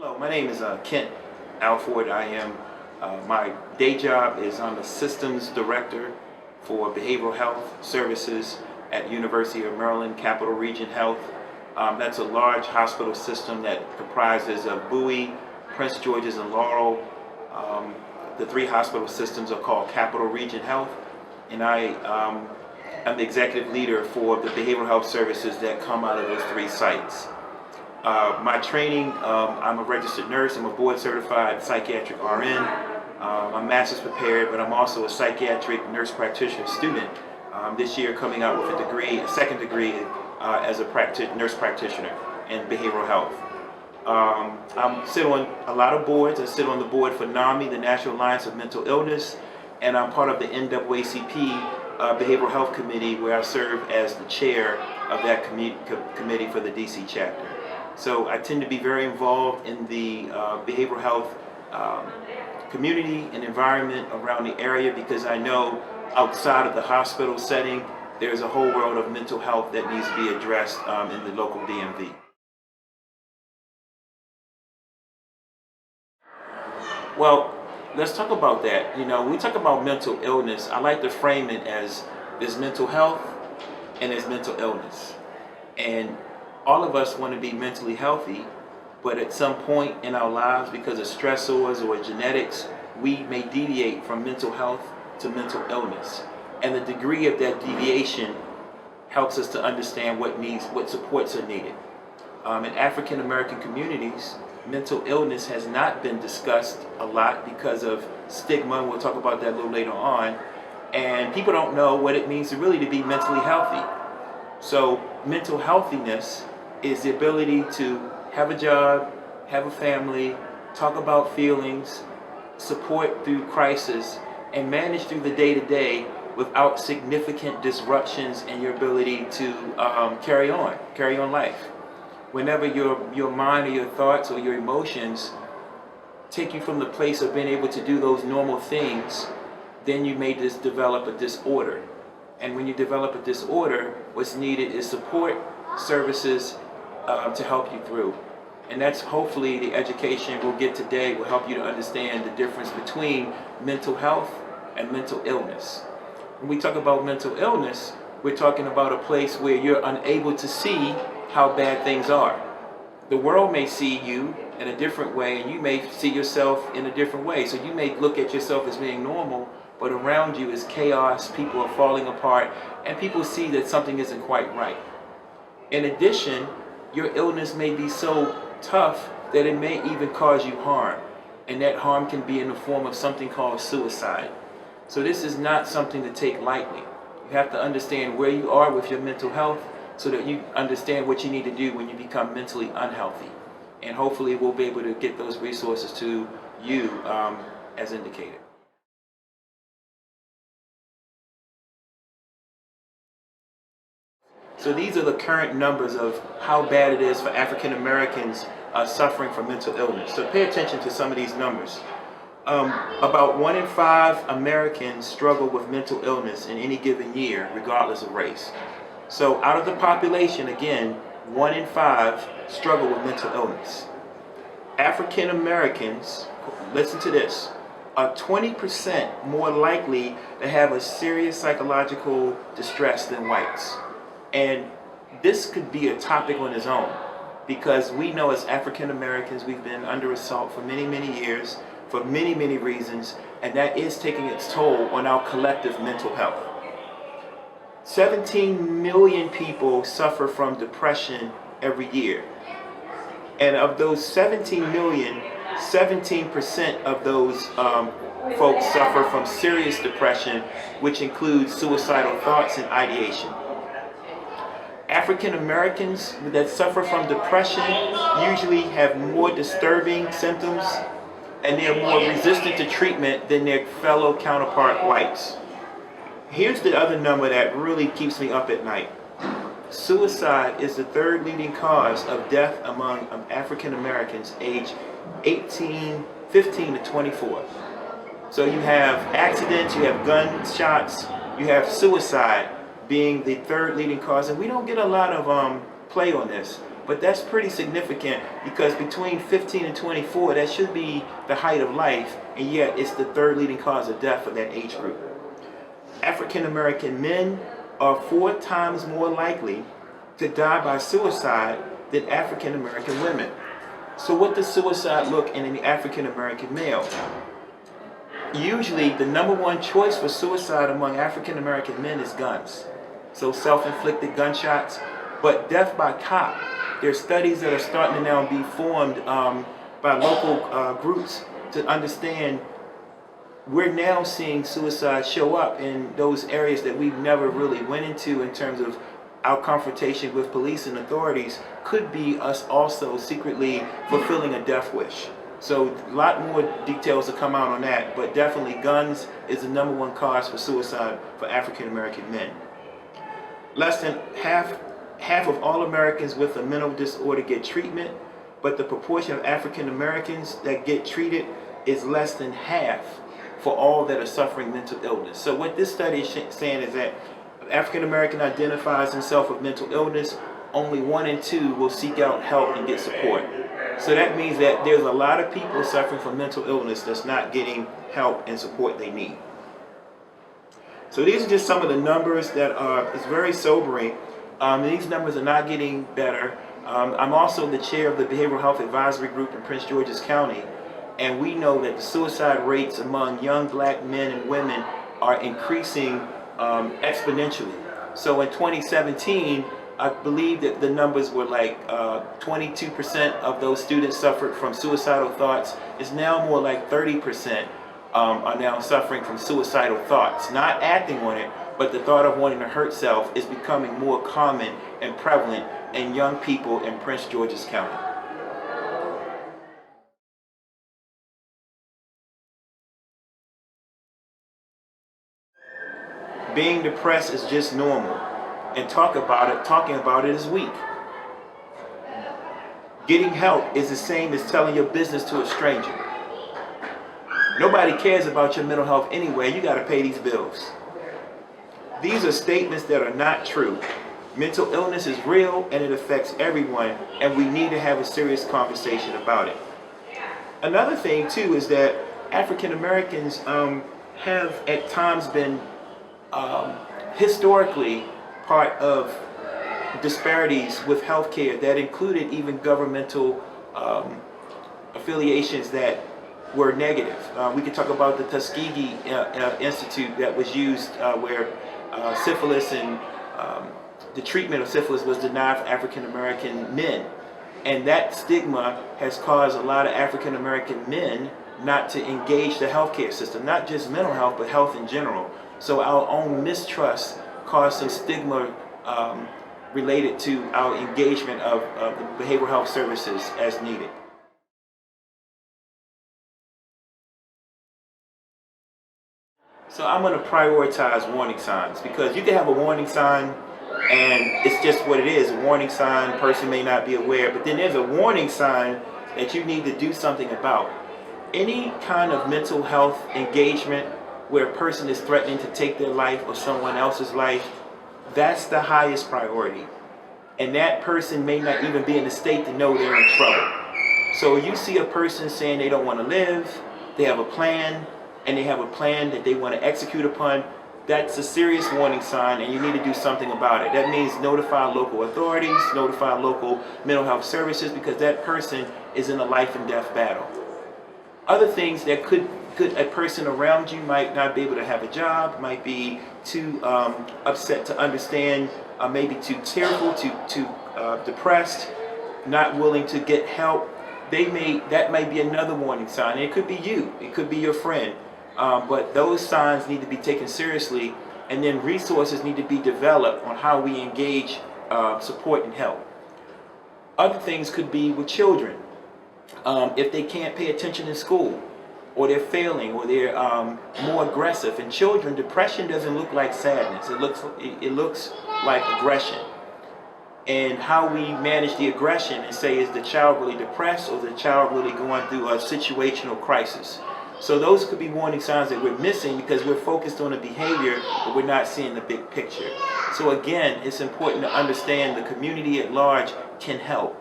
Hello, my name is Kent Alford. My day job is I'm a systems director for behavioral health services at University of Maryland Capital Region Health. That's a large hospital system that comprises of Bowie, Prince George's, and Laurel. The three hospital systems are called Capital Region Health, and I'm the executive leader for the behavioral health services that come out of those three sites. My training, I'm a registered nurse. I'm a board certified psychiatric RN. I'm master's prepared, but I'm also a psychiatric nurse practitioner student. This year coming out with a second degree as a nurse practitioner in behavioral health. I sit on a lot of boards. I sit on the board for NAMI, the National Alliance of Mental Illness, and I'm part of the NAACP Behavioral Health Committee, where I serve as the chair of that committee for the DC chapter. So I tend to be very involved in the behavioral health community and environment around the area, because I know outside of the hospital setting, there's a whole world of mental health that needs to be addressed in the local DMV. Well, let's talk about that. When we talk about mental illness, I like to frame it as there's mental health and there's mental illness. And all of us want to be mentally healthy, but at some point in our lives, because of stressors or genetics, we may deviate from mental health to mental illness. And the degree of that deviation helps us to understand what supports are needed. In African American communities, mental illness has not been discussed a lot because of stigma, and we'll talk about that a little later on. And people don't know what it means to be mentally healthy. So mental healthiness is the ability to have a job, have a family, talk about feelings, support through crisis, and manage through the day-to-day without significant disruptions in your ability to carry on life. Whenever your mind or your thoughts or your emotions take you from the place of being able to do those normal things, then you may just develop a disorder. And when you develop a disorder, what's needed is support services to help you through. And that's hopefully the education we'll get today will help you to understand the difference between mental health and mental illness. When we talk about mental illness, we're talking about a place where you're unable to see how bad things are. The world may see you in a different way, and you may see yourself in a different way. So you may look at yourself as being normal, but around you is chaos, people are falling apart, and people see that something isn't quite right. In addition, your illness may be so tough that it may even cause you harm, and that harm can be in the form of something called suicide. So this is not something to take lightly. You have to understand where you are with your mental health so that you understand what you need to do when you become mentally unhealthy. And hopefully we'll be able to get those resources to you as indicated. So these are the current numbers of how bad it is for African Americans suffering from mental illness. So pay attention to some of these numbers. About 1 in 5 Americans struggle with mental illness in any given year, regardless of race. So out of the population, again, 1 in 5 struggle with mental illness. African Americans, listen to this, are 20% more likely to have a serious psychological distress than whites. And this could be a topic on its own, because we know as African Americans we've been under assault for many, many years, for many, many reasons, and that is taking its toll on our collective mental health. 17 million people suffer from depression every year. And of those 17 million, 17% of those folks suffer from serious depression, which includes suicidal thoughts and ideation. African Americans that suffer from depression usually have more disturbing symptoms, and they're more resistant to treatment than their fellow counterpart whites. Here's the other number that really keeps me up at night. Suicide is the third leading cause of death among African Americans aged 15 to 24. So you have accidents, you have gunshots, you have suicide being the third leading cause, and we don't get a lot of play on this. but that's pretty significant because between 15 and 24, that should be the height of life, and yet it's the third leading cause of death for that age group. African American men are 4 times more likely to die by suicide than African American women. So what does suicide look in an African American male? Usually the number one choice for suicide among African American men is guns. So self-inflicted gunshots, but death by cop. There's studies that are starting to now be formed by local groups to understand we're now seeing suicide show up in those areas that we've never really went into in terms of our confrontation with police and authorities could be us also secretly fulfilling a death wish. So a lot more details to come out on that, but definitely guns is the number one cause for suicide for African American men. Less than half of all Americans with a mental disorder get treatment, but the proportion of African Americans that get treated is less than half for all that are suffering mental illness. So what this study is saying is that if African American identifies himself with mental illness, only 1 in 2 will seek out help and get support. So that means that there's a lot of people suffering from mental illness that's not getting help and support they need. So these are just some of the numbers that it's very sobering. These numbers are not getting better. I'm also the chair of the Behavioral Health Advisory Group in Prince George's County, and we know that the suicide rates among young black men and women are increasing exponentially. So in 2017, I believe that the numbers were like 22% of those students suffered from suicidal thoughts. It's now more like 30% are now suffering from suicidal thoughts. Not acting on it, but the thought of wanting to hurt self is becoming more common and prevalent in young people in Prince George's County. Being depressed is just normal, and talking about it is weak. Getting help is the same as telling your business to a stranger. Nobody cares about your mental health anyway. You got to pay these bills. These are statements that are not true. Mental illness is real and it affects everyone, and we need to have a serious conversation about it. Another thing too is that African Americans have at times been historically part of disparities with healthcare that included even governmental affiliations that were negative. We could talk about the Tuskegee Institute that was used where syphilis and the treatment of syphilis was denied for African American men. And that stigma has caused a lot of African American men not to engage the healthcare system, not just mental health, but health in general. So our own mistrust caused some stigma related to our engagement of the behavioral health services as needed. So I'm going to prioritize warning signs, because you can have a warning sign and it's just what it is. A warning sign, person may not be aware, but then there's a warning sign that you need to do something about. Any kind of mental health engagement where a person is threatening to take their life or someone else's life, that's the highest priority. And that person may not even be in a state to know they're in trouble. So you see a person saying they don't want to live, they have a plan, and they have a plan that they want to execute upon, that's a serious warning sign, and you need to do something about it. That means notify local authorities, notify local mental health services, because that person is in a life and death battle. Other things that could a person around you might not be able to have a job, might be too upset to understand, maybe too tearful, too depressed, not willing to get help. That might be another warning sign. It could be you, it could be your friend. But those signs need to be taken seriously, and then resources need to be developed on how we engage, support, and help. Other things could be with children. If they can't pay attention in school, or they're failing, or they're more aggressive. In children, depression doesn't look like sadness. It looks like aggression. And how we manage the aggression and say, is the child really depressed, or is the child really going through a situational crisis? So those could be warning signs that we're missing because we're focused on the behavior, but we're not seeing the big picture. So again, it's important to understand the community at large can help.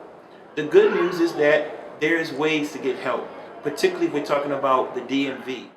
The good news is that there's ways to get help, particularly if we're talking about the DMV.